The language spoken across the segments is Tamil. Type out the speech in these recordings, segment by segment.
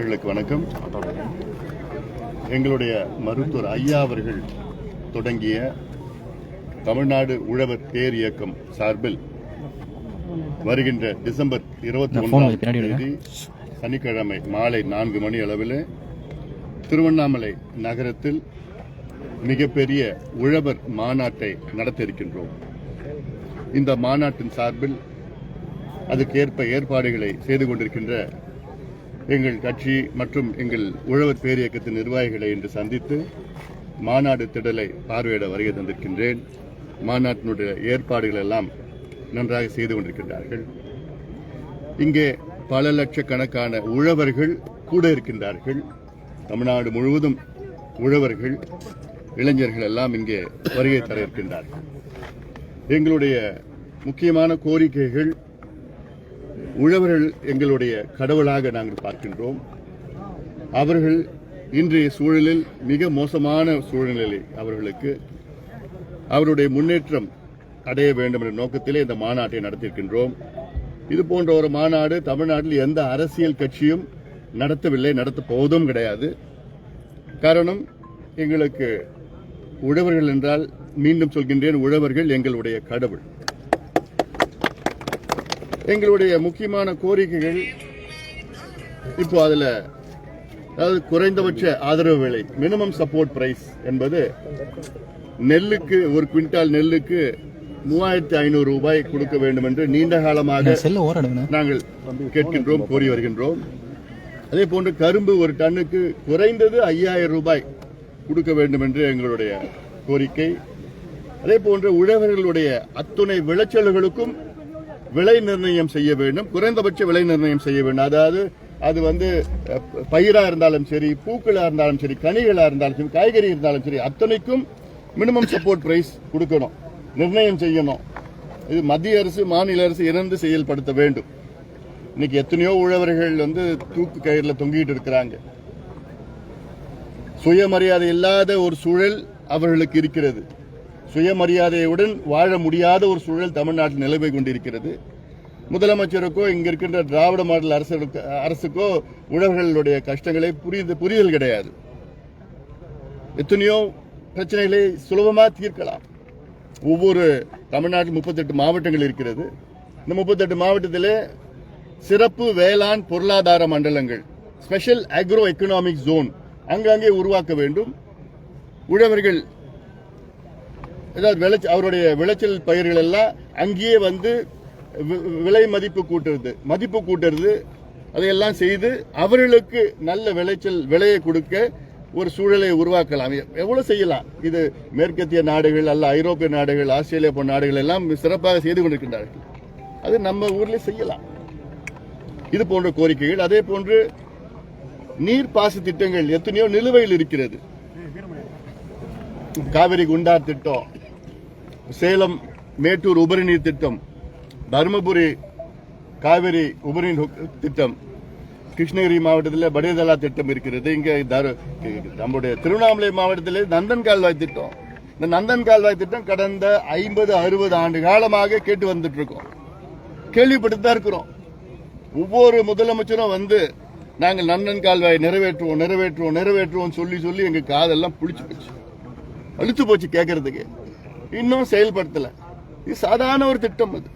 வணக்கம். எங்களுடைய மருத்துவர் ஐயா அவர்கள் தொடங்கிய தமிழ்நாடு உழவர் பேர் இயக்கம் சார்பில் வருகின்ற டிசம்பர் 21 சனிக்கிழமை மாலை 4 மணி அளவில் திருவண்ணாமலை நகரத்தில் மிகப்பெரிய உழவர் மாநாட்டை நடத்த இருக்கின்றோம். இந்த மாநாட்டின் சார்பில் அதுக்கேற்ப ஏற்பாடுகளை செய்து கொண்டிருக்கின்ற எங்கள் கட்சி மற்றும் எங்கள் உழவர் பேர் இயக்கத்தின் நிர்வாகிகளை இன்று சந்தித்து மாநாடு திடலை பார்வையிட வருகை தந்திருக்கின்றேன். மாநாட்டினுடைய ஏற்பாடுகள் எல்லாம் நன்றாக செய்து கொண்டிருக்கின்றார்கள். இங்கே பல லட்சக்கணக்கான உழவர்கள் கூட இருக்கின்றார்கள். தமிழ்நாடு முழுவதும் உழவர்கள், இளைஞர்கள் எல்லாம் இங்கே வருகை தர இருக்கின்றார்கள். எங்களுடைய முக்கியமான கோரிக்கைகள், உழவர்கள் எங்களுடைய கடவுளாக நாங்கள் பார்க்கின்றோம். அவர்கள் இன்றைய சூழலில் மிக மோசமான சூழ்நிலை, அவருடைய முன்னேற்றம் அடைய வேண்டும் என்ற நோக்கத்திலே இந்த மாநாட்டை நடத்தியிருக்கின்றோம். இது போன்ற ஒரு மாநாடு தமிழ்நாட்டில் எந்த அரசியல் கட்சியும் நடத்தவில்லை, நடத்தப் போவதும் கிடையாது. காரணம், எங்களுக்கு உழவர்கள் என்றால், மீண்டும் சொல்கின்றேன், உழவர்கள் எங்களுடைய கடவுள். எங்களுடைய முக்கியமான கோரிக்கைகள் இப்போ அதில், அதாவது குறைந்தபட்ச ஆதரவு விலை, மினிமம் சப்போர்ட் பிரைஸ் என்பது நெல்லுக்கு, ஒரு குவிண்டால் நெல்லுக்கு 3500 ரூபாய் கொடுக்க வேண்டும் என்று நீண்ட காலமாக நாங்கள் கேட்கின்றோம், கோரி வருகின்றோம். அதே போன்று கரும்பு ஒரு டன்னுக்கு குறைந்தது 5000 ரூபாய் கொடுக்க வேண்டும் என்று எங்களுடைய கோரிக்கை. அதே போன்று உழவர்களுடைய அத்துணை விளைச்சல்களுக்கும் விலை நிர்ணயம் செய்ய வேண்டும், குறைந்தபட்ச விலை நிர்ணயம் செய்ய வேண்டும். அதாவது அது பயிரா இருந்தாலும் சரி, பூக்களா இருந்தாலும் சரி, கனிகளா இருந்தாலும் சரி, காய்கறி இருந்தாலும் சரி, அத்தனைக்கும் மினிமம் சப்போர்ட் பிரைஸ் கொடுக்கணும், நிர்ணயம் செய்யணும். இது மத்திய அரசு, மாநில அரசு இணைந்து செயல்படுத்த வேண்டும். இன்னைக்கு எத்தனையோ உழவர்கள் தூக்கு கயிறுல தொங்கிட்டு இருக்கிறாங்க. சுயமரியாதை இல்லாத ஒரு சூழல் அவர்களுக்கு இருக்கிறது. சுயமரியாதையுடன் வாழ முடியாத ஒரு சூழல் தமிழ்நாட்டில் நிலவை கொண்டிருக்கிறது. முதலமைச்சருக்கோ இங்க இருக்கின்ற திராவிட மாடல் அரசுக்கோ உழவர்களுடைய கஷ்டங்களை புரிதல் கிடையாது. எத்தனையோ பிரச்சனைகளை சுலபமாக தீர்க்கலாம். ஒவ்வொரு தமிழ்நாட்டில் 38 மாவட்டங்கள் இருக்கிறது. இந்த 38 மாவட்டத்திலே சிறப்பு வேளாண் பொருளாதார மண்டலங்கள், ஸ்பெஷல் அக்ரோ எக்கனாமிக் ஜோன் அங்கங்கே உருவாக்க வேண்டும். உழவர்கள் அவருடைய விளைச்சல் பயிர்கள் எல்லாம் அங்கேயே விலை மதிப்பு கூட்டுறது, அதையெல்லாம் செய்து அவர்களுக்கு நல்ல விலையை கொடுக்க ஒரு சூழலை உருவாக்கலாம். எவ்வளவு செய்யலாம். இது மேற்கத்திய நாடுகள் அல்ல, ஐரோப்பிய நாடுகள், ஆஸ்திரேலியா போன்ற நாடுகள் எல்லாம் சிறப்பாக செய்து கொண்டிருக்கின்றார்கள். அது நம்ம ஊர்ல செய்யலாம். இது போன்ற கோரிக்கைகள். அதே போன்று நீர்ப்பாச திட்டங்கள் எத்தனையோ நிலுவையில் இருக்கிறது. காவிரி குண்டார் திட்டம், சேலம் மேட்டூர் உபரி நீர் திட்டம், தருமபுரி காவிரி உபரி திட்டம், கிருஷ்ணகிரி மாவட்டத்தில் படேதலா திட்டம் இருக்கிறது. இங்க நம்முடைய திருவண்ணாமலை மாவட்டத்தில் நந்தன் கால்வாய் திட்டம். இந்த நந்தன் கால்வாய் திட்டம் கடந்த 50-60 ஆண்டு காலமாக கேட்டு வந்துட்டு இருக்கோம், கேள்விப்பட்டு தான் இருக்கிறோம். ஒவ்வொரு முதலமைச்சரும் நாங்கள் நந்தன் கால்வாய் நிறைவேற்றுவோம் சொல்லி எங்க காதெல்லாம் புளிச்சு போச்சு, அழுத்து போச்சு கேட்கறதுக்கு. இன்னும் செயல்படுத்தல. இது சாதாரண ஒரு திட்டம். அது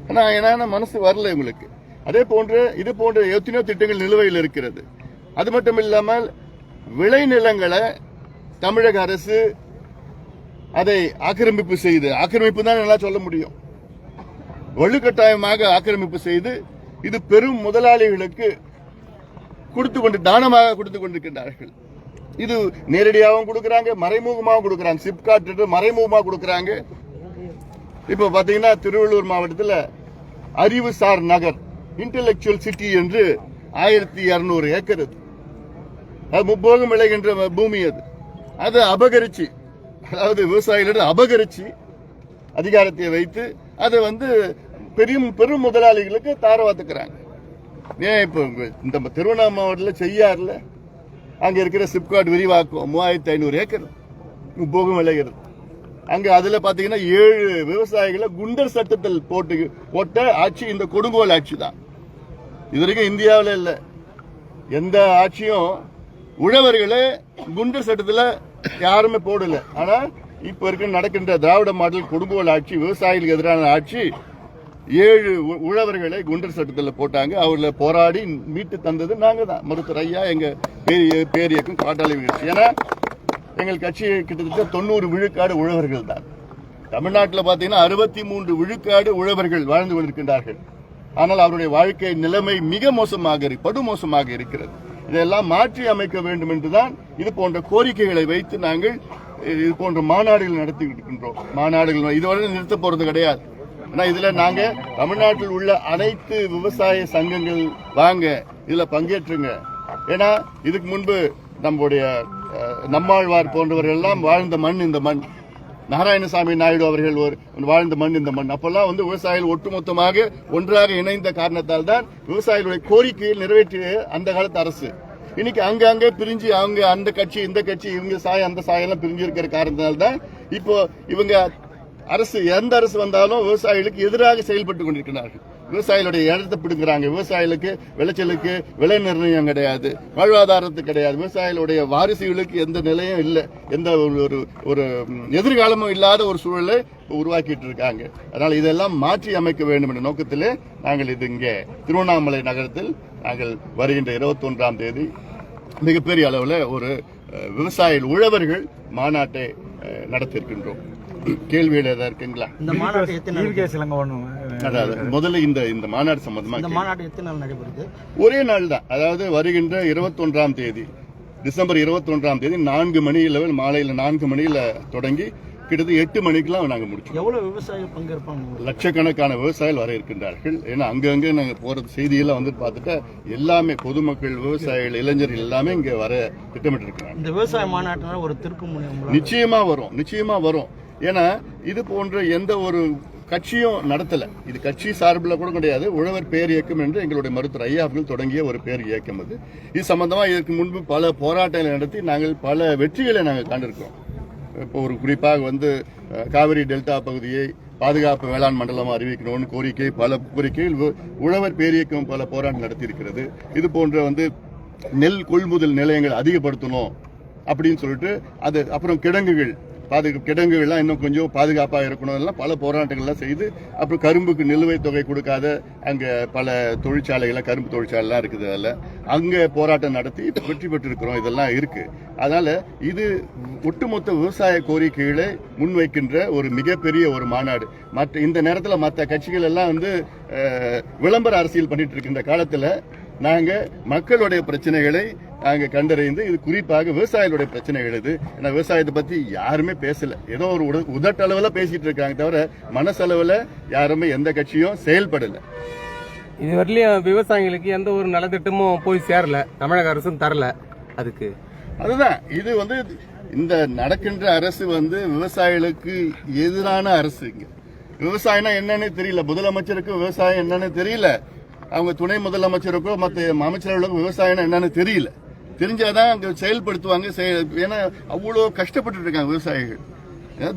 ஆனா என்ன மனசு வரல உங்களுக்கு. அதே போன்று இது போன்ற எத்தனையோ திட்டங்கள் நிலுவையில் இருக்கிறது. அது மட்டும் இல்லாமல் விளைநிலங்களை தமிழக அரசு அதை ஆக்கிரமிப்பு தான் நல்லா சொல்ல முடியும், வலுக்கட்டாயமாக ஆக்கிரமிப்பு செய்து இது பெரும் முதலாளிகளுக்கு தானமாக கொடுத்து கொண்டிருக்கின்றார்கள். இது நேரடியாகவும் கொடுக்கறாங்க, மறைமுகமாகவும் கொடுக்கறாங்க. சிப்காட் மறைமுகமாக கொடுக்கறாங்க. இப்ப பாத்தீங்கன்னா திருவள்ளூர் மாவட்டத்தில் அறிவுசார் நகர், இன்டெலெக்சுவல் சிட்டி என்று 1200 ஏக்கர், அது முப்போகம் விளைகின்ற பூமி. அது அபகரிச்சு, அதாவது விவசாயிகளிடம் அபகரிச்சு அதிகாரத்தை வைத்து அதை பெரும் முதலாளிகளுக்கு தாரவாத்துக்கிறாங்க. ஏன் இப்ப இந்த திருவண்ணாமலை மாவட்டத்தில் செய்யாறுல அங்க இருக்கிற சிப்காட் விரிவாக்கம் 3500 ஏக்கர் முப்போகம் விளைகிறது. அங்க அதுல பாத்தீங்கன்னா 7 விவசாயிகளை குண்டர் சட்டத்தில் போட்ட ஆட்சி இந்த கொடுங்கோல் ஆட்சி தான். இது வரைக்கும் இந்தியாவில் இல்ல. எந்த ஆட்சியும் உழவர்களே குண்டர் சட்டத்தில் யாருமே போடல. ஆனா இப்ப இருக்க நடக்கின்ற திராவிட மாடல் கொடுங்கோல் ஆட்சி, விவசாயிகளுக்கு எதிரான ஆட்சி, 7 உழவர்களை குண்டர் சட்டத்தில் போட்டாங்க. அவர்களை போராடி மீட்டு தந்தது நாங்க தான், மருத்துவர் ஐயா, எங்க பேரியக்கும் பாட்டாளி கட்சி. ஏன்னா எங்கள் கட்சி கிட்டத்தட்ட 90 விழுக்காடு உழவர்கள் தான். தமிழ்நாட்டில் பாத்தீங்கன்னா 63 விழுக்காடு உழவர்கள் வாழ்ந்து கொண்டிருக்கின்றார்கள். ஆனால் அவருடைய வாழ்க்கை நிலைமை மிக மோசமாக, படுமோசமாக இருக்கிறது. இதெல்லாம் மாற்றி அமைக்க வேண்டும் என்றுதான் இது போன்ற கோரிக்கைகளை வைத்து நாங்கள் இது போன்ற மாநாடுகள் நடத்தி இருக்கின்றோம். மாநாடுகள் இதுவரை நிறுத்த போறது கிடையாது. ஆனா இதுல நாங்க தமிழ்நாட்டில் உள்ள அனைத்து விவசாய சங்கங்கள் வாங்க, இதுல பங்கேற்றுங்க. ஏன்னா இதுக்கு முன்பு நம்முடைய நம்மாழ்வார் போன்றவர்கள் எல்லாம் வாழ்ந்த மண் இந்த மண், நாராயணசாமி நாயுடு அவர்கள் வாழ்ந்த மண் இந்த மண். அப்பெல்லாம் விவசாயிகள் ஒட்டுமொத்தமாக ஒன்றாக இணைந்த காரணத்தால் தான் விவசாயிகளுடைய கோரிக்கையை நிறைவேற்றிய அந்த காலத்து அரசு. இன்னைக்கு அங்க பிரிஞ்சு அவங்க அந்த கட்சி இந்த கட்சி, இவங்க சாயம் அந்த சாயெல்லாம் பிரிஞ்சு இருக்கிற காரணத்தினால தான் இப்போ இவங்க அரசு, எந்த அரசு வந்தாலும் விவசாயிகளுக்கு எதிராக செயல்பட்டு கொண்டிருக்கிறார்கள். விவசாயிகளுடைய இடத்தை பிடுங்குறாங்க. விவசாயிகளுக்கு விளைச்சலுக்கு விலை நிர்ணயம் கிடையாது, வாழ்வாதாரத்துக்கு கிடையாது. விவசாயிகளுடைய வாரிசுகளுக்கு எந்த நிலையும் இல்லை, எந்த ஒரு எதிர்காலமும் இல்லாத ஒரு சூழலை உருவாக்கிட்டு இருக்காங்க. அதனால இதெல்லாம் மாற்றி அமைக்க வேண்டும் என்ற நோக்கத்திலே நாங்கள் இது இங்கே திருவண்ணாமலை நகரத்தில் நாங்கள் வருகின்ற 21ஆம் தேதி மிகப்பெரிய அளவில் ஒரு விவசாயிகள் உழவர்கள் மாநாட்டை நடத்தியிருக்கின்றோம். கேள்வியில் ஏதாவது இருக்குங்களா? முதல்ல இந்த மாநாடு சம்பந்தமாக ஒரே நாள் தான், அதாவது வருகின்ற 21ஆம் தேதி டிசம்பர் 21ஆம் தேதி 4 மணி அளவில், மாலையில் 4 மணியில தொடங்கி கிட்டத்தட்ட 8 மணிக்கெல்லாம் நாங்கள் முடிச்சோம். எவ்வளவு விவசாயிகள் பங்கேற்பாங்க? லட்சக்கணக்கான விவசாயிகள் வர இருக்கின்றார்கள். ஏன்னா அங்கங்க நாங்கள் போற செய்தியெல்லாம் பார்த்துட்டு எல்லாமே பொதுமக்கள், விவசாயிகள், இளைஞர்கள் எல்லாமே இங்க வர திட்டமிட்டு இருக்கிறாங்க. இந்த விவசாய மாநாட்டினால ஒரு திருப்பு நிச்சயமா வரும். ஏன்னா இது போன்ற எந்த ஒரு கட்சியும் நடத்தல. இது கட்சி சார்பில் கூட கிடையாது. உழவர் பேர் இயக்கம் என்று எங்களுடைய மருத்துவர் ஐயா அவர்கள் தொடங்கிய ஒரு பேர் இயக்கம். இது சம்பந்தமா இதற்கு முன்பு பல போராட்டங்களை நடத்தி நாங்கள் பல வெற்றிகளை நாங்கள் கண்டிருக்கோம். இப்போ ஒரு குறிப்பாக காவிரி டெல்டா பகுதியை பாதுகாப்பு வேளாண் மண்டலமாக அறிவிக்கணும்னு கோரிக்கை, பல கோரிக்கைகள் உழவர் பேரியக்கம் பல போராட்டம் நடத்தி இருக்கிறது. இது போன்ற நெல் கொள்முதல் நிலையங்கள் அதிகப்படுத்தணும் அப்படின்னு சொல்லிட்டு, அது அப்புறம் கிடங்குகள்லாம் இன்னும் கொஞ்சம் பாதுகாப்பாக இருக்கணும், எல்லாம் பல போராட்டங்கள்லாம் செய்து, அப்புறம் கரும்புக்கு நிலுவைத் தொகை கொடுக்காத அங்கே பல தொழிற்சாலைகள், கரும்பு தொழிற்சாலைலாம் இருக்குது, அதில் அங்கே போராட்டம் நடத்தி வெற்றி பெற்றிருக்கிறோம். இதெல்லாம் இருக்கு. அதனால இது ஒட்டுமொத்த விவசாய கோரிக்கைகளை முன்வைக்கின்ற ஒரு மிகப்பெரிய ஒரு மாநாடு. இந்த நேரத்தில் மற்ற கட்சிகள் எல்லாம் விளம்பர அரசியல் பண்ணிட்டு இருக்கின்ற காலத்தில் நாங்க மக்களுடைய பிரச்சனைகளை நாங்க கண்டறிந்து, இது குறிப்பாக விவசாயிகளுடைய பிரச்சனைகள் இது. ஏன்னா விவசாயத்தை பத்தி யாருமே பேசல. ஏதோ ஒரு உதட்டளவுல பேசிட்டு இருக்காங்க தவிர மனசளவுல யாருமே எந்த கட்சியும் செயல்படல. இதுவரையிலும் விவசாயிகளுக்கு எந்த ஒரு நலத்திட்டமும் போய் சேரல, தமிழக அரசும் தரல. அதுதான் இது இந்த நடக்கின்ற அரசு விவசாயிகளுக்கு எதிரான அரசு. இங்க விவசாயம்னா என்னன்னு தெரியல, முதலமைச்சருக்கு விவசாயம் என்னன்னு தெரியல, அவங்க துணை முதலமைச்சருக்கோ மற்ற அமைச்சர்களுக்கும் விவசாயம் என்னன்னு தெரியல. தெரிஞ்சாதான் அங்க செயல்படுத்துவாங்க. ஏன்னா அவ்வளோ கஷ்டப்பட்டு இருக்காங்க விவசாயிகள்.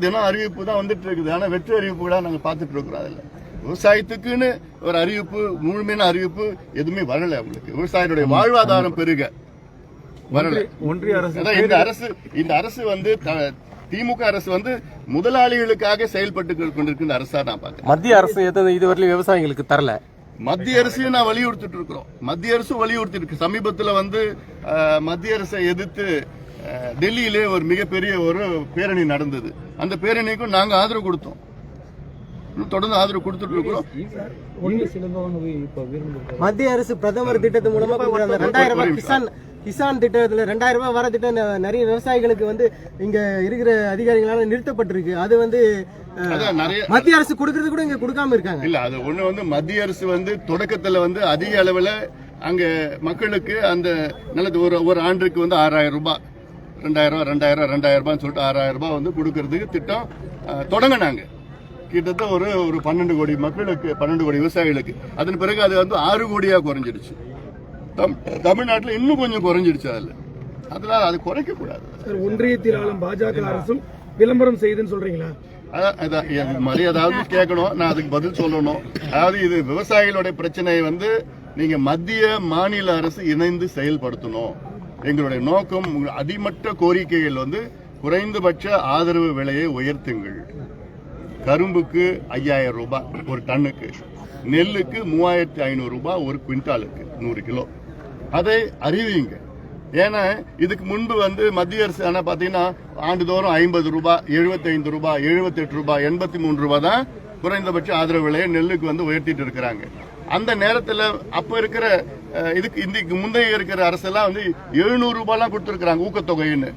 தினம் அறிவிப்பு தான் வந்துட்டு இருக்குது. ஆனா வெற்றி அறிவிப்புகளா நாங்க பார்த்துட்டு இருக்கிறோம். அதுல விவசாயத்துக்குன்னு ஒரு அறிவிப்பு, முழுமையான அறிவிப்பு எதுவுமே வரல. அவங்களுக்கு விவசாயிகளுடைய வாழ்வாதாரம் பெருக வரல. ஒன்றிய அரசு இந்த அரசு திமுக அரசு முதலாளிகளுக்காக செயல்பட்டு கொண்டிருக்கிற அரசா நான் பார்க்கிறேன். மத்திய அரசு இதுவரையிலும் விவசாயிகளுக்கு தரல. மத்திய அரசையும் நான் வலியுறுத்திட்டு இருக்கிறோம். மத்திய அரசும் வலியுறுத்தி இருக்கு. சமீபத்தில் மத்திய அரசை எதிர்த்து டெல்லியிலே ஒரு மிகப்பெரிய ஒரு பேரணி நடந்தது. அந்த பேரணிக்கும் நாங்க ஆதரவு கொடுத்தோம், தொடர்ந்து ஆதரவு கொடுத்துட்டு இருக்கிறோம். மத்திய அரசு பிரதமர் திட்டத்தின் மூலமா 2000 ரூபாய் கிசான் திட்டத்துல 2000 ரூபாய் வர திட்டம் நிறைய விவசாயிகளுக்கு இங்க இருக்கிற அதிகாரிகளால நிறுத்தப்பட்டிருக்கு. அது மத்திய அரசு கொடுக்கறது கூட இங்க கொடுக்காம இருக்காங்க. இல்ல, அது ஒண்ணு மத்திய அரசு தொடக்கத்துல அதிக அளவுல அங்க மக்களுக்கு அந்த நல்லது ஒரு ஆண்டுக்கு 6000 ரூபாய், 2000 ரூபாய் சொல்லிட்டு 6000 ரூபாய் கொடுக்கறதுக்கு திட்டம் தொடங்கினாங்க. கிட்டத்தட்ட ஒரு 12 கோடி மக்களுக்கு, 12 கோடி விவசாயிகளுக்கு. அதன் பிறகு அது 6 கோடியா குறைஞ்சிடுச்சு. தமிழ்நாட்டில் இன்னும் கொஞ்சம் குறைஞ்சிடுச்சு. அதனால அது குறைக்க கூடாது. ஒன்றியத்தில் ஆளும் பாஜக அரசும் விளம்பரம் செய்யுதுன்னு சொல்றீங்களா? மரியாதை கேட்கணும், நான் அதுக்கு பதில் சொல்லணும். அதாவது இது விவசாயிகளுடைய பிரச்சனை நீங்க மத்திய மாநில அரசு இணைந்து செயல்படுத்தணும். எங்களுடைய நோக்கம் அடிமட்ட கோரிக்கைகள் வந்து குறைந்தபட்ச ஆதரவு விலையை உயர்த்துங்கள். கரும்புக்கு 5000 ரூபாய் ஒரு டன்னுக்கு, நெல்லுக்கு 3500 ரூபாய் ஒரு குவிண்டாலுக்கு 100 கிலோ. அதை அறிவிங்க. ஏன்னா இதுக்கு முன்பு வந்து மத்திய அரசு ஆனா பாத்தீங்கன்னா ஆண்டுதோறும் 50 ரூபாய், 75 ரூபாய், 78 ரூபாய், 83 ரூபாய் தான் குறைந்தபட்ச ஆதரவு விலையை நெல்லுக்கு வந்து உயர்த்திட்டு இருக்கிறாங்க. அந்த நேரத்தில் அப்ப இருக்கிற இதுக்கு முந்தைய இருக்கிற அரசெல்லாம் வந்து 700 ரூபாய்லாம் கொடுத்துருக்காங்க ஊக்கத்தொகைன்னு.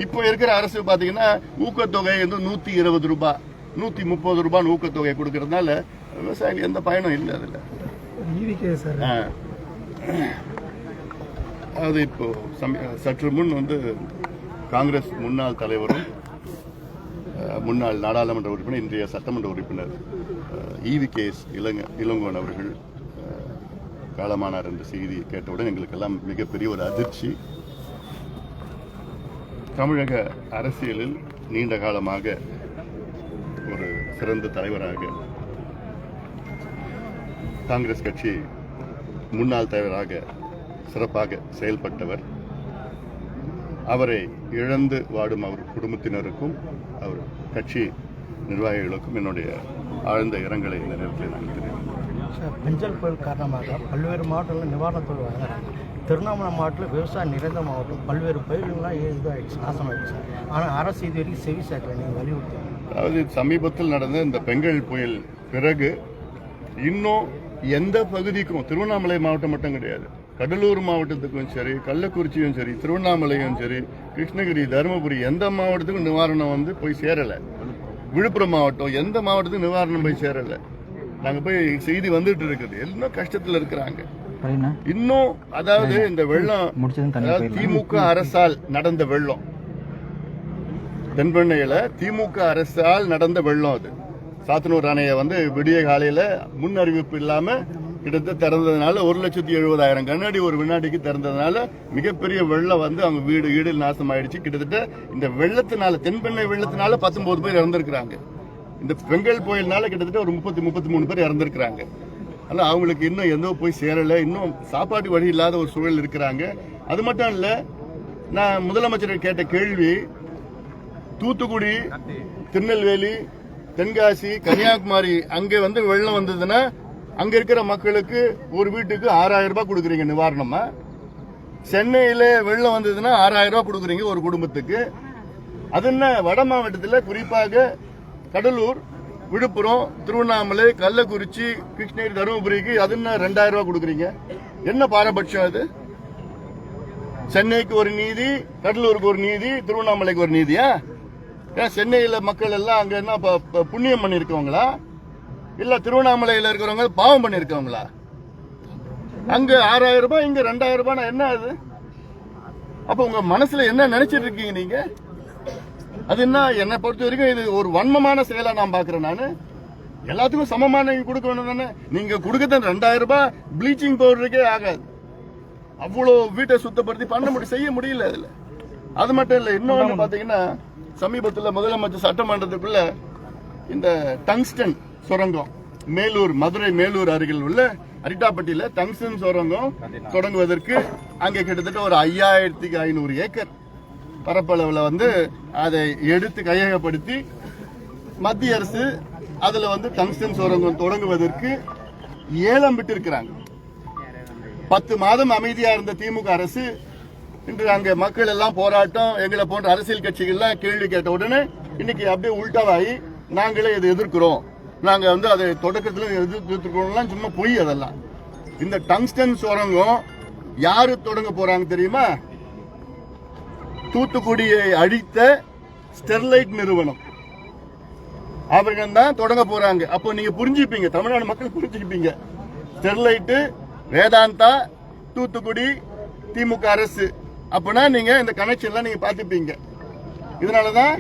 இப்போ இருக்கிற அரசு பாத்தீங்கன்னா ஊக்கத்தொகை வந்து 120 ரூபாய், 130 ரூபாய் ஊக்கத்தொகை கொடுக்கறதுனால விவசாயிகள் எந்த பயனும் இல்லை அதுல. அது இப்போ சற்று முன் வந்து காங்கிரஸ் முன்னாள் தலைவரும் முன்னாள் நாடாளுமன்ற உறுப்பினர், இன்றைய சட்டமன்ற உறுப்பினர் EVKS இளங்கோவன் அவர்கள் காலமானார் என்ற செய்தி கேட்டவுடன் எங்களுக்கெல்லாம் மிகப்பெரிய ஒரு அதிர்ச்சி. தமிழக அரசியலில் நீண்ட காலமாக ஒரு சிறந்த தலைவராக, காங்கிரஸ் கட்சி முன்னாள் தலைவராக சிறப்பாக செயல்பட்டவர். அவரை இழந்து வாடும் அவர் குடும்பத்தினருக்கும் அவர் கட்சி நிர்வாகிகளுக்கும் என்னுடைய ஆழ்ந்த இரங்கலை இந்த நேரத்தில் நான் தெரிவிக்கிறேன். பெஞ்சல் புயல் காரணமாக பல்வேறு மாவட்டங்களில் நிவாரணத் தொகை வழங்குறாங்க. திருவண்ணாமலை மாவட்டத்தில் விவசாயம் நிறைந்த மாவட்டம், பல்வேறு பயிர்கள்லாம் இதாகிடுச்சு, நாசமாகிடுச்சு. ஆனால் அரசு இது வரைக்கும் செவி சேர்க்கல. நீங்கள் வலியுறுத்தி, அதாவது சமீபத்தில் நடந்த இந்த பெங்கல் புயல் பிறகு இன்னும் எந்த பகுதிக்கும், திருவண்ணாமலை மாவட்டம் மட்டும் கிடையாது, கடலூர் மாவட்டத்துக்கும் சரி, கள்ளக்குறிச்சியும் சரி, திருவண்ணாமலையும் சரி, கிருஷ்ணகிரி, தருமபுரி எந்த மாவட்டத்துக்கும் நிவாரணம் வந்து போய் சேரல. விழுப்புரம் மாவட்டம் எந்த மாவட்டத்துக்கும் நிவாரணம் போய் சேரல. நாங்க போய் செய்தி வந்துட்டு இருக்குது, எல்லாம் கஷ்டத்துல இருக்கிறாங்க இன்னும். அதாவது இந்த வெள்ளம், அதாவது திமுக அரசால் நடந்த வெள்ளம், தென்பெண்ணையில திமுக அரசால் நடந்த வெள்ளம். அது சாத்தனூர் அணையை வந்து விடிய காலையில முன் அறிவிப்பு இல்லாம கிட்டத்தட்ட திறந்ததுனால 1,70,000 கண்ணாடி ஒரு வினாடிக்கு திறந்ததுனால மிகப்பெரிய வெள்ளம் வந்து அவங்க வீடு நாசம் ஆயிடுச்சு. கிட்டத்தட்ட இந்த வெள்ளத்தினால, தென்பெண்ணை வெள்ளத்தினால 19 பேர் இறந்திருக்கிறாங்க. இந்த பெங்கல் புயல்னால கிட்டத்தட்ட ஒரு 33 பேர் இறந்திருக்கிறாங்க. ஆனா அவங்களுக்கு இன்னும் எந்த போய் சேரல. இன்னும் சாப்பாட்டு வழி இல்லாத ஒரு சூழல் இருக்கிறாங்க. அது மட்டும் இல்ல, நான் முதலமைச்சர் கேட்ட கேள்வி, தூத்துக்குடி, திருநெல்வேலி, தென்காசி, கன்னியாகுமரி அங்கே வந்து வெள்ளம் வந்ததுன்னா அங்க இருக்கிற மக்களுக்கு ஒரு வீட்டுக்கு 6000 ரூபாய் கொடுக்குறீங்க நிவாரணமா. சென்னையில வெள்ளம் வந்ததுன்னா 6000 ரூபாய் கொடுக்குறீங்க ஒரு குடும்பத்துக்கு. அது என்ன, வட மாவட்டத்தில் குறிப்பாக கடலூர், விழுப்புரம், திருவண்ணாமலை, கள்ளக்குறிச்சி, கிருஷ்ணகிரி, தருமபுரிக்கு அது என்ன 2000 ரூபாய் கொடுக்குறீங்க? என்ன பாரபட்சம் அது? சென்னைக்கு ஒரு நீதி, கடலூருக்கு ஒரு நீதி, திருவண்ணாமலைக்கு ஒரு நீதியா? ஏன் சென்னையில மக்கள் எல்லாம் அங்க என்ன புண்ணியம் பண்ணிருக்கவங்களா, இல்ல திருவண்ணாமலையில இருக்கிறவங்க பாவம் பண்ணிருக்கவங்களா? அங்க 6000 ரூபாய், இங்க 2000 ரூபாய், என்ன அது? அப்ப உங்க மனசுல என்ன நினைச்சிட்டு இருக்கீங்க நீங்க? அது என்ன, என்னை பொறுத்த வரைக்கும் இது ஒரு வன்மமான செயலா நான் பாக்குறேன். நானு எல்லாத்துக்கும் சமமான கொடுக்க வேணும் தானே. நீங்க கொடுக்கறது 2000 ரூபாய் ப்ளீச்சிங் பவுடருக்கே ஆகாது. அவ்வளோ வீட்டை சுத்தப்படுத்தி செய்ய முடியல அதுல. அது மட்டும் இல்ல, இன்னொன்னு பாத்தீங்கன்னா சமீபத்தில் முதலமைச்சர் சட்டமன்றத்துக்குள்ள இந்த டங்ஸ்டன் சுரங்கம், மேலூர், மதுரை மேலூர் அருகில் உள்ள அரிட்டாப்பட்டியில டங்ஸ்டன் சுரங்கம் தொடங்குவதற்கு அங்கே கிட்டத்தட்ட ஒரு 5500 ஏக்கர் பரப்பளவுல வந்து அதை எடுத்து கையகப்படுத்தி மத்திய அரசு அதுல வந்து டங்ஸ்டன் சுரங்கம் தொடங்குவதற்கு ஏலம் விட்டு இருக்கிறாங்க. 10 மாதம் அமைதியா இருந்த திமுக அரசு இன்று அங்க மக்கள் எல்லாம் போராட்டம், எங்களை போன்ற அரசியல் கட்சிகள்லாம் கேள்வி கேட்ட உடனே இன்னைக்கு அப்படியே உள்டாவாகி நாங்களே இதை எதிர்க்கிறோம், நாங்க வந்து அதை தொடக்கத்தில் எதிர்க்கிறோம், சும்மா பொய் அதெல்லாம். இந்த டங்ஸ்டன் சுரங்கம் யாரு தொடங்க போறாங்க தெரியுமா? தூத்துக்குடியை அழித்த ஸ்டெர்லைட் நிறுவனம், அவர்கள் தான் தொடங்க போறாங்க. அப்போ நீங்க புரிஞ்சுப்பீங்க, தமிழ்நாடு மக்கள் புரிஞ்சுப்பீங்க. ஸ்டெர்லைட், வேதாந்தா, தூத்துக்குடி, திமுக அரசு, அப்பனா நீங்க இந்த கனெக்ஷன்லாம் நீங்க பாத்துப்பீங்க. இதனாலதான்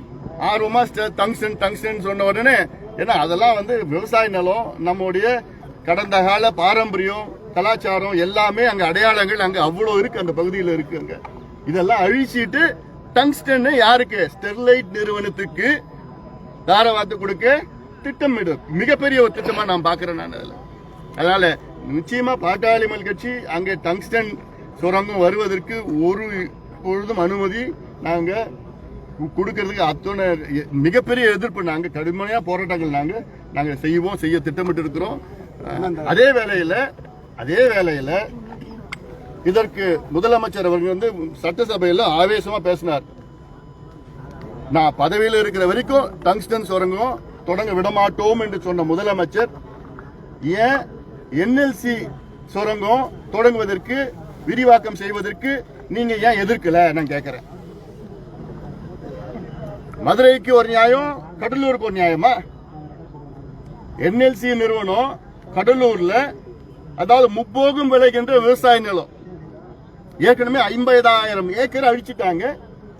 ஆர்வமா டங்ஸ்டன் சொன்ன உடனே, ஏன்னா அதெல்லாம் வந்து விவசாய நிலம், நம்முடைய கடந்த கால பாரம்பரியம், கலாச்சாரம் எல்லாமே அங்க அடையாளங்கள் அங்க அவ்வளவு இருக்கு, அந்த பகுதியில் இருக்குங்க. இதெல்லாம் அழிச்சிட்டு டங்ஸ்டன் யாருக்கு? ஸ்டெர்லைட் நிறுவனத்துக்கு தாரவாத்து கொடுக்க திட்டமிடு, மிகப்பெரிய ஒரு திட்டமா நான் பாக்குறேன் நான் அதுல. அதனால நிச்சயமா பாட்டாளி மக்கள் கட்சி அங்கே டங்ஸ்டன் சுரங்கம் வருவதற்கு ஒரு பொழுதும் அனுமதி நாங்க கொடுக்கறதுக்கு அத்தனை மிகப்பெரிய எதிர்ப்பு, நாங்க கடுமையா போராட்டங்கள் நாங்க செய்ய திட்டமிட்டு இருக்கிறோம். அதே வேளையில இதற்கு முதலமைச்சர் அவர்கள் வந்து சட்டசபையில் ஆவேசமா பேசினார். நான் பதவியில் இருக்கிற வரைக்கும் டங்ஸ்டன் சுரங்கம் தொடங்க விடமாட்டோம் என்று சொன்ன முதலமைச்சர் ஏன் என்எல்சி சுரங்கம் தொடங்குவதற்கு விரிவாக்கம் செய்வதற்கு நீங்க ஏன் எதிர்க்கல நான் கேட்கிறேன். மதுரைக்கு ஒரு நியாயம், கடலூருக்கு ஒரு நியாயமா? என்எல்சி நிறுவனம் கடலூர்ல, அதாவது முப்போகம் விளைகின்ற விவசாய நிலம் ஏற்கனவே 50,000 ஏக்கர் அழிச்சிட்டாங்க.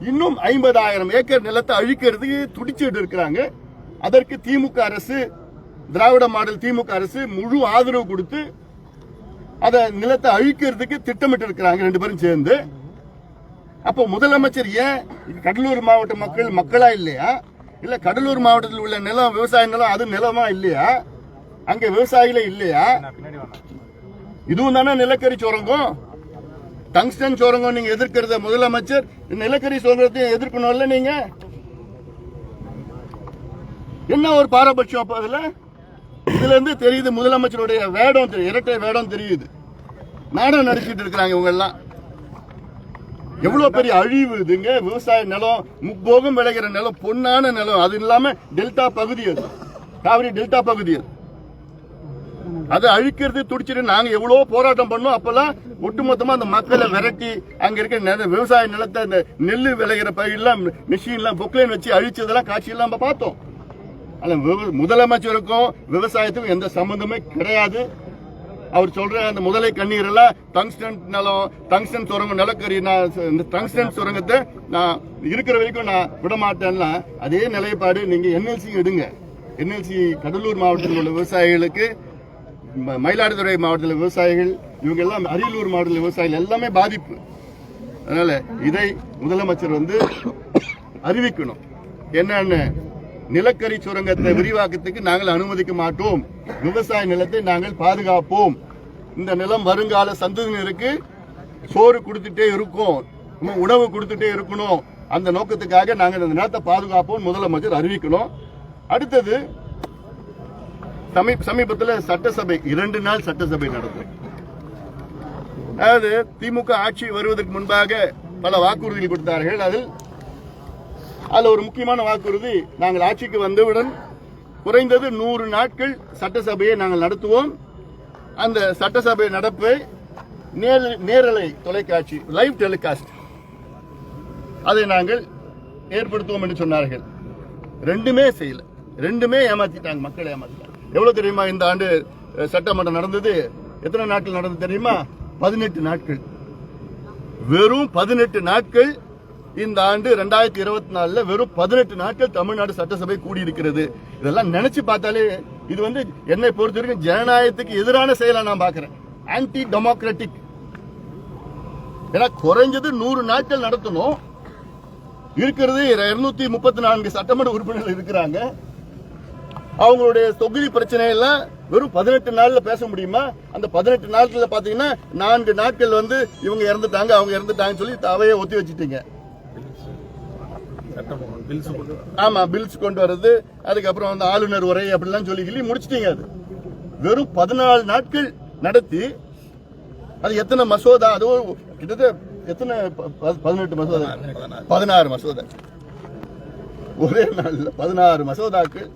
இன்னும் 50,000 ஏக்கர் நிலத்தை அழிக்கிறதுக்கு துடிச்சுட்டு இருக்கிறாங்க. அதற்கு திமுக அரசு, திராவிட மாடல் திமுக அரசு முழு ஆதரவு கொடுத்து அத நிலத்தை அழிக்கிறதுக்கு திட்டமிட்டு இருக்கிறாங்க 2 பேரும் சேர்ந்து. அப்போ முதலமைச்சர் ஏன் கடலூர் மாவட்ட மக்களா இல்லையா? இல்ல கடலூர் மாவட்டத்தில் உள்ள நிலம், விவசாய நிலம், அது நிலமா இல்லையா? அங்க விவசாயிகளே இல்லையா? இதுவும் தானே நிலக்கரி சுரங்கம். டங்ஸ்டன் சுரங்கம் நீங்க எதிர்க்கிறத முதலமைச்சர் நிலக்கரி சுரங்கத்தையும் எதிர்க்கணும்ல. நீங்க என்ன ஒரு பாரபட்சம் அப்ப இதுல இருந்து தெரியுது முதலமைச்சருடைய வேடம், இரட்டை வேடம் தெரியுது. நாடகம் நடிச்சிட்டு இருக்கிறாங்க இவங்க எல்லாம். எவ்வளவு பெரிய அழிவு இதுங்க. விவசாய நிலம், முப்போகம் விளைகிற நிலம், பொன்னான நிலம், அது இல்லாம டெல்டா பகுதி, அது காவிரி டெல்டா பகுதி, அதை அழிக்கிறது துடிச்சிட்டு நாங்க எவ்வளவு போராட்டம் பண்ணோம். அப்பெல்லாம் ஒட்டுமொத்தமா அந்த மக்களை விரட்டி அங்க இருக்க விவசாய நிலத்தை, அந்த நெல்லு விளைகிற பயிரெல்லாம் மிஷின்லாம் பொக்லைன் வச்சு அழிச்சதெல்லாம் காட்சியெல்லாம் நம்ம பார்த்தோம். முதலமைச்சருக்கும் விவசாயத்துக்கும் எந்த சம்பந்தமே கிடையாது. அவர் சொல்ற அந்த முதலை கண்ணீர் எல்லாம் டங்ஸ்டன் நிலம், டங்ஸ்டன் சுரங்கம், நிலக்கரி, இந்த டங்ஸ்டன் சுரங்கத்தை நான் இருக்கிற வரைக்கும் நான் விட மாட்டேன்னா அதே நிலைப்பாடு நீங்க என்எல்சி எடுங்க. என்எல்சி கடலூர் மாவட்டத்தில் உள்ள விவசாயிகளுக்கு, மயிலாடுதுறை மாவட்டத்தில் விவசாயிகள், இவங்க எல்லாம் அரியலூர் மாவட்டத்தில் விவசாயிகள் எல்லாமே பாதிப்பு. அதனால இதை முதலமைச்சர் வந்து அறிவிக்கணும். என்னன்னு, நிலக்கரி சுரங்கத்தை விரிவாக்கத்துக்கு நாங்கள் அனுமதிக்க மாட்டோம், விவசாய நிலத்தை நாங்கள் பாதுகாப்போம், இந்த நிலம் வருங்கால சந்ததியினருக்கு சோறு கொடுத்துட்டே இருக்கும், உணவு கொடுத்துட்டே இருக்கணும், அந்த நோக்கத்துக்காக நாங்கள் இந்த நிலத்தை பாதுகாப்போம் முதலமைச்சர் அறிவிக்கணும். அடுத்தது, சமீபத்தில் சட்டசபை 2 நாள் சட்டசபை நடந்தது. அதாவது திமுக ஆட்சி வருவதற்கு முன்பாக பல வாக்குறுதிகள் கொடுத்தார்கள். அதுல ஒரு முக்கியமான வாக்குறுதி, நாங்கள் ஆட்சிக்கு வந்தவுடன் குறைந்தது 100 நாட்கள் சட்டசபையை நாங்கள் நடத்துவோம், அந்த சட்டசபை நடப்பை நேரலை தொலைக்காட்சி, லைவ் டெலிகாஸ்ட், அதை நாங்கள் ஏற்படுத்துவோம் என்று சொன்னார்கள். 2மே செய்யல, 2மே ஏமாத்திட்டாங்க, மக்கள் ஏமாத்திட்டாங்க. எவ்வளவு தெரியுமா இந்த ஆண்டு சட்டமன்றம் நடந்தது? எத்தனை நாட்கள் நடந்தது தெரியுமா? 18 நாட்கள். வெறும் 18 நாட்கள். இந்த ஆண்டு 2024 வெறும் 18 நாட்கள் தமிழ்நாடு சட்டசபை கூடியிருக்கிறது. இதெல்லாம் நினைச்சு பார்த்தாலே இது வந்து என்னை பொறுத்த வரைக்கும் ஜனநாயகத்துக்கு எதிரான செயலா நான் பார்க்கிறேன், ஆன்டி டெமோக்ராட்டிக். ஏன்னா குறைஞ்சது 100 நாட்கள் நடத்தணும். இருக்கிறது 234 சட்டமன்ற உறுப்பினர்கள் இருக்கிறாங்க. அவங்களுடைய தொகுதி பிரச்சனை எல்லாம் வெறும் 18 நாள்ல பேச முடியுமா? அந்த 18 நாட்கள்ல பாத்தீங்கன்னா 4 நாட்கள் வந்து இவங்க இறந்துட்டாங்க, அவங்க இறந்துட்டாங்கன்னு சொல்லி அவையை ஒத்தி வச்சுட்டீங்க. ஆமா, பில்ஸ் கொண்டு வர்றது, அதுக்கப்புறம் வந்து ஆளுநர் உரை அப்படிலாம் சொல்லி முடிச்சிட்டீங்க. அது வெறும் 14 நாட்கள் நடத்தி அது எத்தனை மசோதா, அதுவும் கிட்டத்தட்ட எத்தனை 18 மசோதா, 16 மசோதா ஒரே நாள்ல 16 மசோதாக்கள்,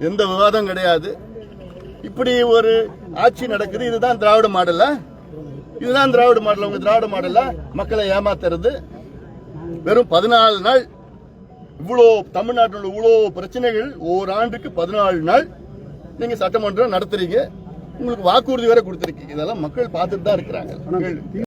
எந்த விவாதம் கிடையாது. இப்படி ஒரு ஆட்சி நடக்குது. இதுதான் திராவிட மாடலா? இதுதான் திராவிட மாடல்? உங்க திராவிட மாடலா மக்களை ஏமாத்துறது? வெறும் 14 நாள் இவ்வளோ தமிழ்நாட்டில் இவ்வளோ பிரச்சனைகள், ஓராண்டுக்கு 14 நாள் நீங்க சட்டமன்றம் நடத்துறீங்க, உங்களுக்கு வாக்குறுதி வேற கொடுத்துருக்கீங்க. இதெல்லாம் மக்கள் பார்த்துட்டு தான் இருக்கிறாங்க.